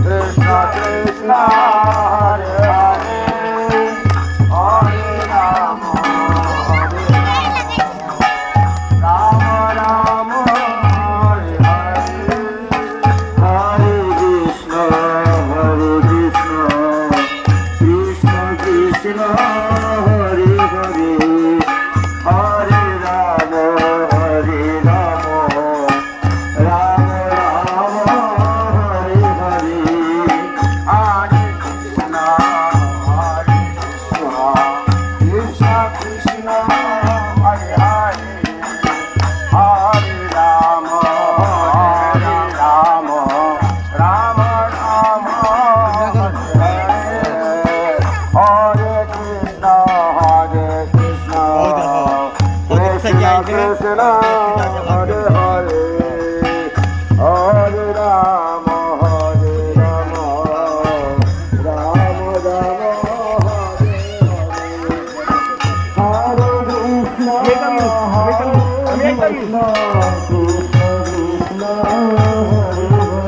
Krishna Krishna Hare Hare Hare Rama Rama Rama Hare Hare Hare Krishna Krishna Krishna Hare Hare Hare Rama Hare Rama Rama Rama Hare Hare Hare Krishna Krishna Krishna Hare Hare Hare Rama Rama Rama Hare Hare Krishna Krishna Krishna Hare Hare Hare Rama Rama Rama Hare Hare Krishna Krishna Krishna Hare Hare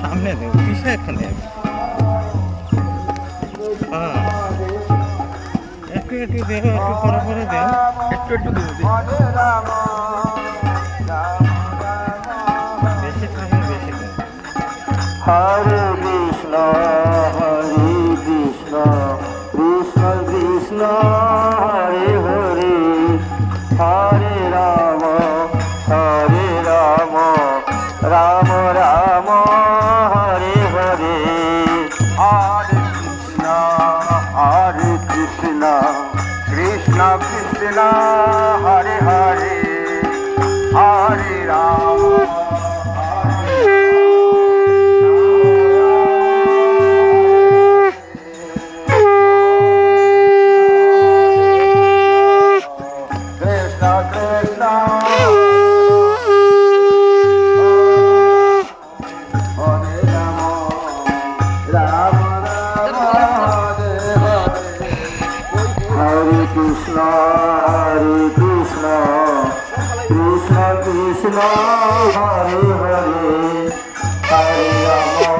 সামনে দেব পিছিয়ে এখানে একটু একটু দেব একটু পরে পরে দেব একটু একটু দেব বেশি থাকে বেশি দেব Hare Krishna Krishna Krishna Hare Hare Hare Rama Rama Rama Hare Hare Hare Krishna Krishna Krishna Hare Hare Hare Rama Krishna Krishna Hare Rama Rama Rama Hare Hare Hare Krishna Krishna Krishna Hare Hare Hare Rama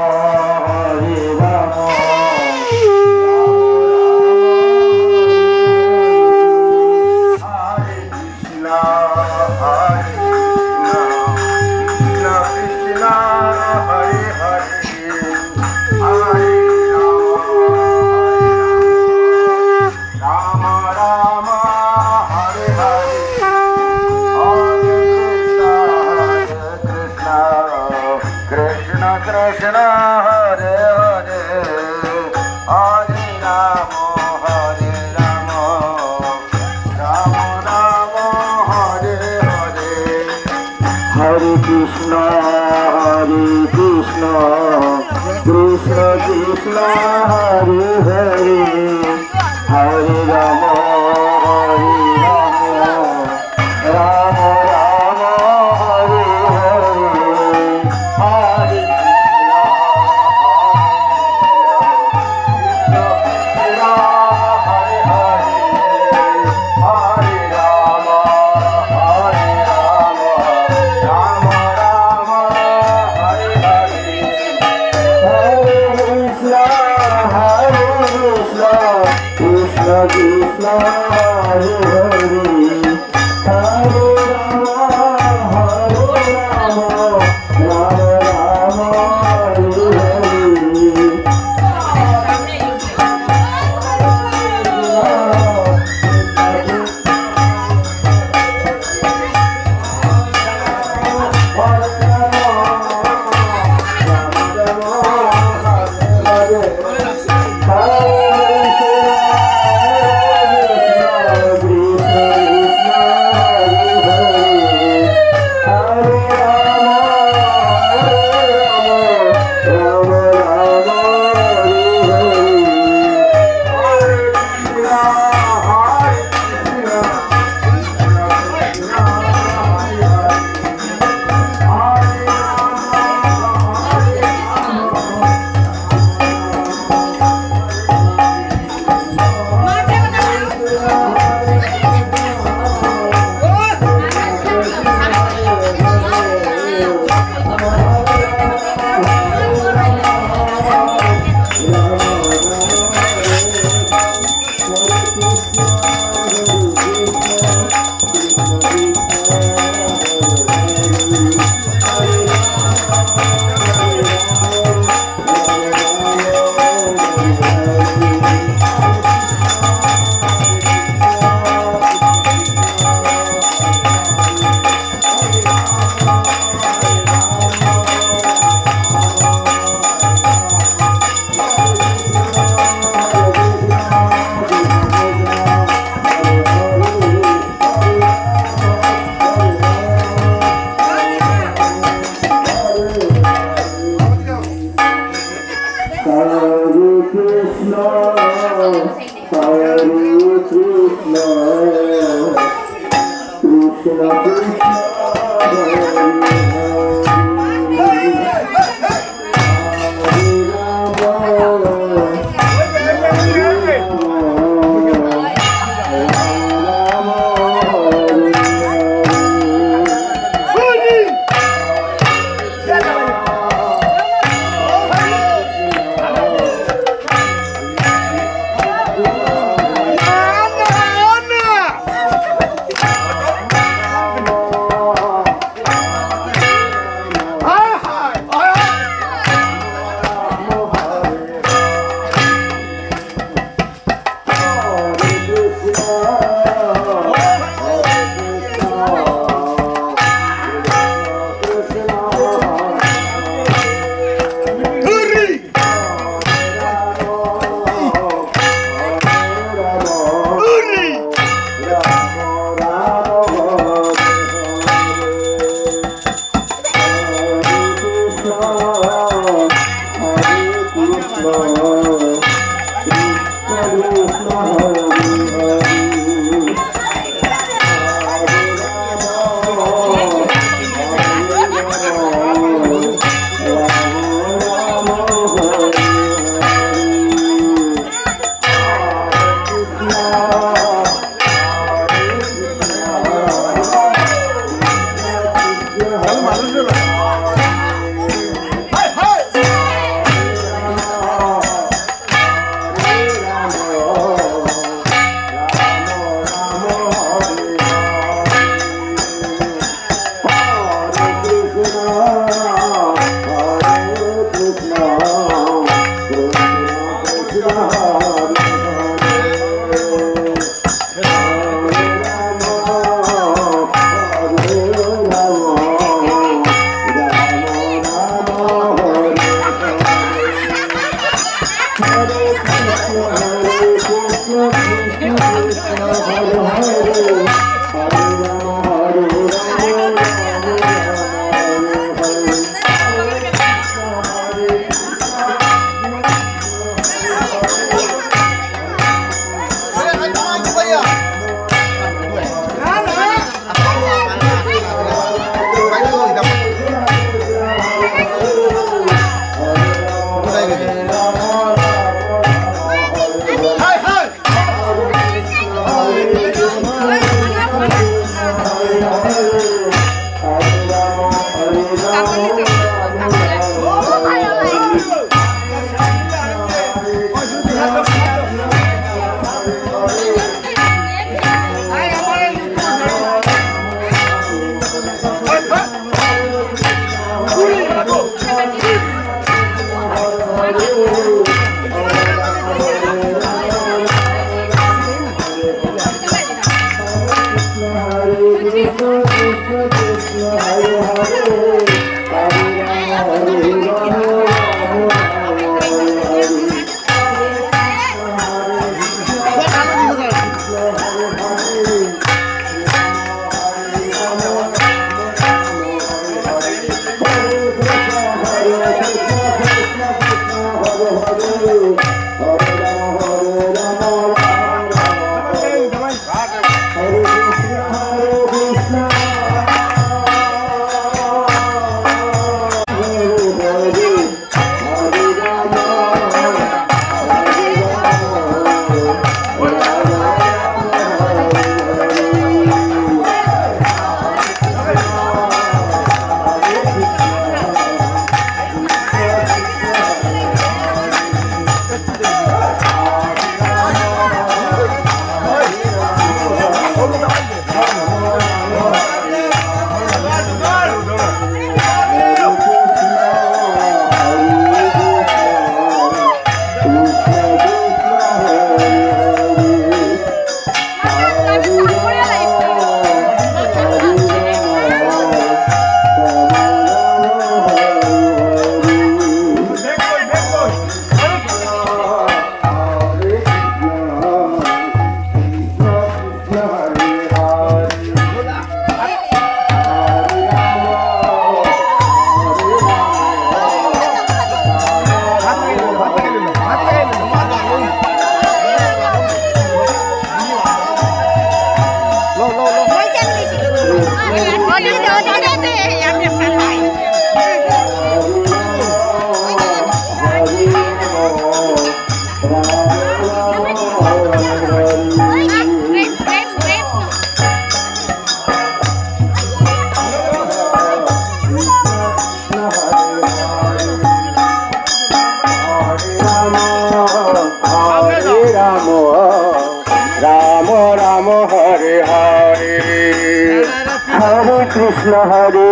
Krishna Hare Hare Hare Rama Rama Rama Hare Hare Hare Krishna Krishna Krishna Hare Hare Hare Rama Rama Rama Hare Hare Krishna Hare Hare Hare Rama Rama Rama Hare Hare Hare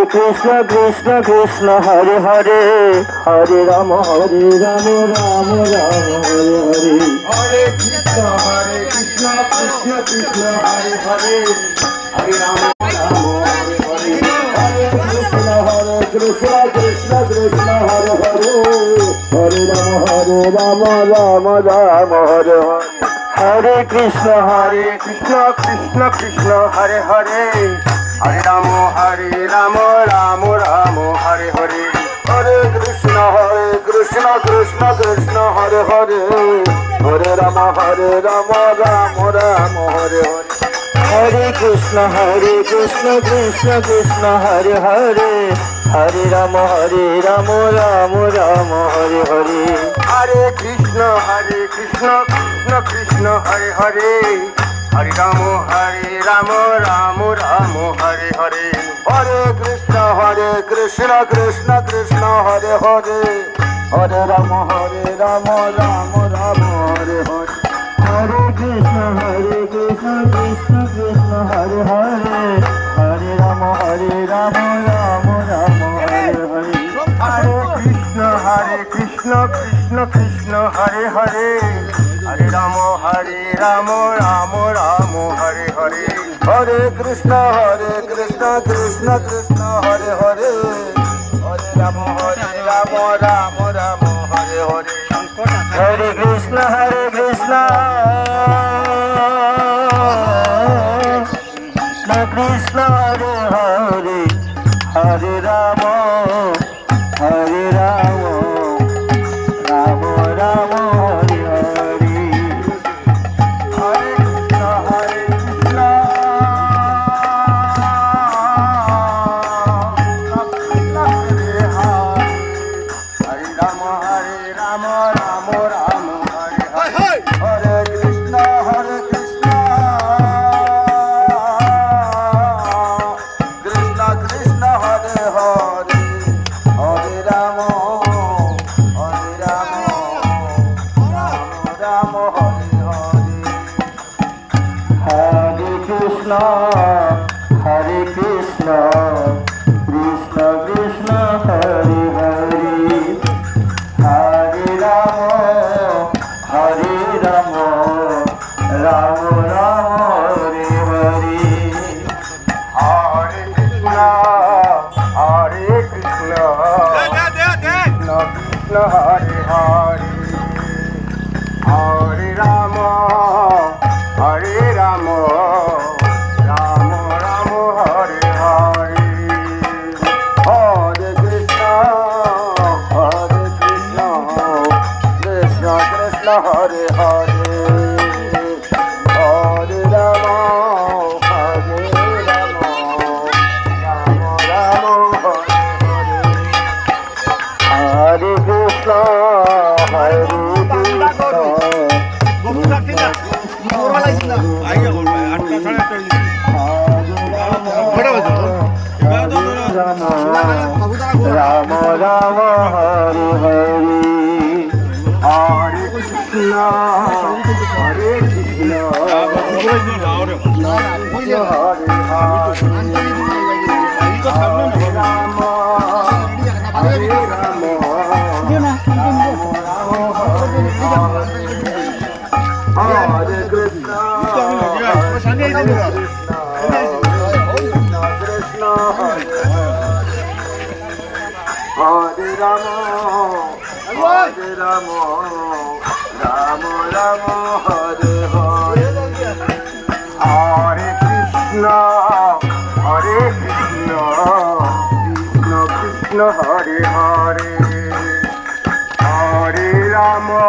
Krishna Krishna Krishna Hare Hare Hare Rama Rama Rama Hare Hare Hare Krishna Krishna Krishna Hare Hare Hare Rama Rama Hare Hare Hare Krishna Krishna Krishna Hare Hare Hare Rama Rama Rama Hare Hare Hare Krishna Krishna Krishna Hare Hare Hare Rama Rama Rama Hare Hare Hare Krishna Krishna Krishna Hare Hare Hare Rama Rama Rama Hare Hare Hare Krishna Krishna Krishna Hare Hare Hare Rama Rama Rama Hare Hare Hare Krishna Krishna Krishna Hare Hare Hare Rama Rama Rama Hare Hare Hare Krishna Krishna Krishna Hare Hare Hare Rama Rama Rama Hare Hare Hare Krishna Krishna Krishna Hare Hare Hare Rama Rama Rama Hare Hare Hare Krishna Krishna Krishna Hare Hare Hare Rama Rama Rama Hare Hare Hare Krishna Krishna Krishna Hare Hare Hare Rama Rama Rama Hare Hare Hare Krishna Hare Rama, Rama Rama, Hare Hare. Hare Krishna, Hare Krishna, Krishna Hare Hare, Hare Rama, Rama Rama, Hare Hare. Hare Krishna, Krishna Krishna, Hare Hare, Hare Rama, Rama Rama, Hare Hare. Hare Krishna, Krishna Krishna, Hare Hare, Hare Rama, Rama Rama, Hare Hare. Hare Krishna, Krishna Krishna, Hare Hare, Hare Rama, Rama Rama, Hare Hare. Hare Krishna, Krishna Krishna, Hare Hare, Hare Rama, Rama Rama, Hare Krishna, Rama Rama, Hare Hare, Hare Krishna, Hare Krishna, Hare Rama, Hare Rama, Hare Krishna, Krishna, Hare Rama, Rama Rama, Hare Hare. Hare Krishna, Krishna Krishna, Hare Hare, Hare Rama,